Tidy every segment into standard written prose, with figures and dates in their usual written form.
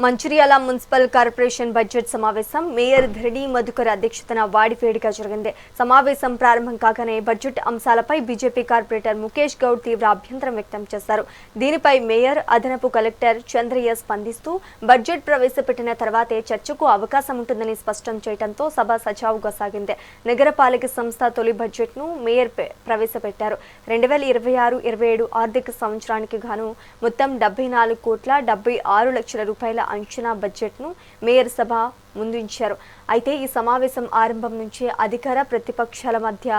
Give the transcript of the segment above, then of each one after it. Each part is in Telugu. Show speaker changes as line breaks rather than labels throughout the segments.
మంచిర్యాల మున్సిపల్ కార్పొరేషన్ బడ్జెట్ సమావేశం మేయర్ ధరణి మధుకర్ అధ్యక్షతన వాడివేడిగా జరిగింది. సమావేశం ప్రారంభం కాగానే బడ్జెట్ అంశాలపై బీజేపీ కార్పొరేటర్ ముఖేష్ గౌడ్ తీవ్ర అభ్యంతరం వ్యక్తం చేశారు. దీనిపై మేయర్ అదనపు కలెక్టర్ చంద్రయ్య స్పందిస్తూ బడ్జెట్ ప్రవేశపెట్టిన తర్వాతే చర్చకు అవకాశం ఉంటుందని స్పష్టం చేయడంతో సభ సజావుగా సాగింది. నగరపాలిక సంస్థ తొలి బడ్జెట్ను మేయర్ ప్రవేశపెట్టారు. 2026-27 ఆర్థిక సంవత్సరానికి గాను మొత్తం 74,76 లక్షల రూపాయల అంచనా బడ్జెట్ను మేయర్ సభ ముందుంచారు. అయితే ఈ సమావేశం ఆరంభం నుంచి అధికార ప్రతిపక్షాల మధ్య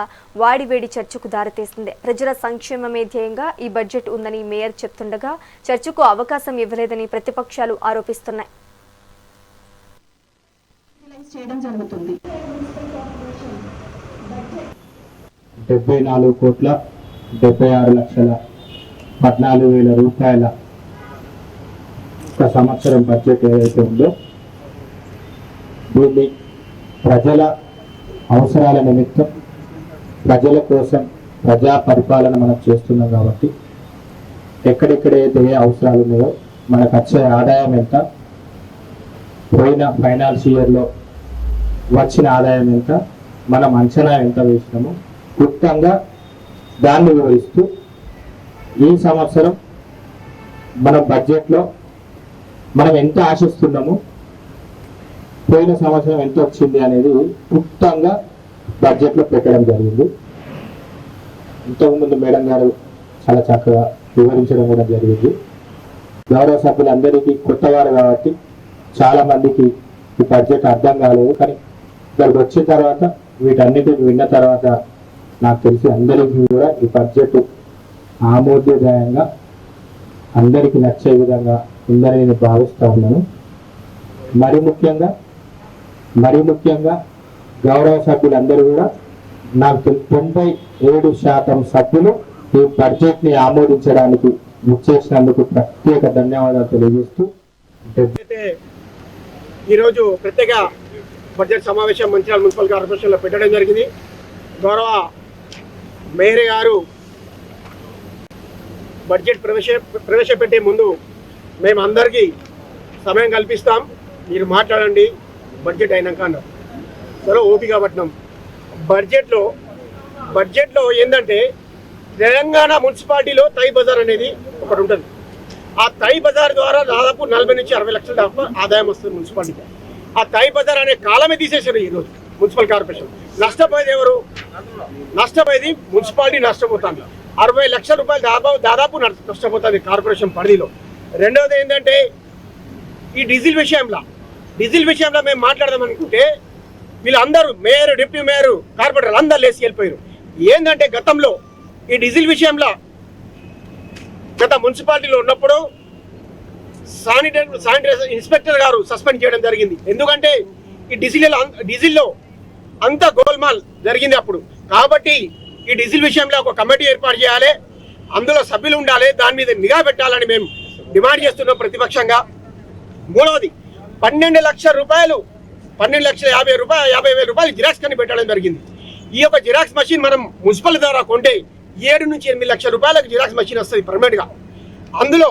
వాడివేడి చర్చకు దారితీసింది. ప్రజల సంక్షేమమే ధ్యేయంగా ఈ బడ్జెట్ ఉందని మేయర్ చెప్తుండగా చర్చకు అవకాశం ఇవ్వలేదని ప్రతిపక్షాలు ఆరోపిస్తున్నాయి.
74,76,14,000 రూపాయల సంవత్సరం బడ్జెట్ ఏదైతే ఉందో దీన్ని ప్రజల అవసరాల నిమిత్తం ప్రజల కోసం ప్రజా పరిపాలన మనం చేస్తున్నాం కాబట్టి ఎక్కడెక్కడైతే ఏ అవసరాలు ఉన్నాయో మనకు వచ్చే ఆదాయం ఎంత, పోయిన ఫైనాన్షియల్ ఇయర్లో వచ్చిన ఆదాయం ఎంత, మనం అంచనా ఎంత వేసినామో క్లుప్తంగా దాన్ని వివరిస్తూ ఈ సంవత్సరం మన బడ్జెట్లో మనం ఎంత ఆశిస్తున్నాము, పోయిన సంవత్సరం ఎంత వచ్చింది అనేది క్లుప్తంగా బడ్జెట్లో పెట్టడం జరిగింది. ఇంతకుముందు మేడం గారు చాలా చక్కగా వివరించడం కూడా జరిగింది. గౌరవ సభ్యులందరికీ కొత్తవారు కాబట్టి చాలా మందికి ఈ బడ్జెట్ అర్థం కాలేదు. కానీ ఇక్కడికి వచ్చిన తర్వాత వీటన్నిటిని విన్న తర్వాత నాకు తెలిసి అందరికీ కూడా ఈ బడ్జెట్ ఆమోదదాయంగా అందరికీ నచ్చే విధంగా ఉందని నేను భావిస్తూ ఉన్నాను. మరి ముఖ్యంగా గౌరవ సభ్యులందరూ కూడా నాకు 97% సభ్యులు ఈ బడ్జెట్ని ఆమోదించడానికి ముచ్చేసినందుకు ప్రత్యేక ధన్యవాదాలు తెలియజేస్తూ
ఈరోజు ప్రత్యేక బడ్జెట్ సమావేశం మంచిర్యాల మున్సిపల్ కార్పొరేషన్లో పెట్టడం జరిగింది. గౌరవ మేయర్ గారు బడ్జెట్ ప్రవేశపెట్టే ముందు మేము అందరికీ సమయం కల్పిస్తాం, మీరు మాట్లాడండి బడ్జెట్ అయినాక అన్నారు. సరే ఓపిక పట్టినాం. బడ్జెట్లో ఏంటంటే తెలంగాణ మున్సిపాలిటీలో తై బజార్ అనేది ఒకటి ఉంటుంది. ఆ తై బజార్ ద్వారా దాదాపు 40 నుంచి 60 లక్షల దాకా ఆదాయం వస్తుంది మున్సిపాలిటీకి. ఆ తై బజార్ అనే కాలమే తీసేసారు ఈరోజు మున్సిపల్ కార్పొరేషన్. నష్టపోయేది ఎవరు? నష్టపోయేది మున్సిపాలిటీ నష్టపోతుంది. 60 లక్షల రూపాయలు దాదాపు నష్టపోతుంది కార్పొరేషన్ పరిధిలో. రెండవది ఏంటంటే ఈ డీజిల్ విషయంలో మేము మాట్లాడదాం అనుకుంటే వీళ్ళందరూ మేయర్, డిప్యూటీ మేయర్, కార్పొరేటర్లు అందరు లేసి వెళ్ళిపోయారు. ఏంటంటే గతంలో ఈ డీజిల్ విషయంలో గత మున్సిపాలిటీలో ఉన్నప్పుడు శానిటైజర్ ఇన్స్పెక్టర్ గారు సస్పెండ్ చేయడం జరిగింది. ఎందుకంటే ఈ డీజిల్లో అంత గోల్మాల్ జరిగింది అప్పుడు. కాబట్టి ఈ డీజిల్ విషయంలో ఒక కమిటీ ఏర్పాటు చేయాలి, అందులో సభ్యులు ఉండాలి, దాని మీద నిఘా పెట్టాలని మేము డిమాండ్ చేస్తున్నాం ప్రతిపక్షంగా. మూడవది 12 లక్షల రూపాయలు 12,50,000 రూపాయలు జిరాక్స్ కని పెట్టడం జరిగింది. ఈ యొక్క జిరాక్స్ మషిన్ మనం మున్సిపల్ ద్వారా కొంటే 7 నుంచి 8 లక్షల రూపాయలకు జిరాక్స్ మషిన్ వస్తుంది పర్మనెంట్గా. అందులో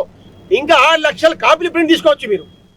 ఇంకా 6 లక్షల కాపీలు ప్రింట్ తీసుకోవచ్చు మీరు.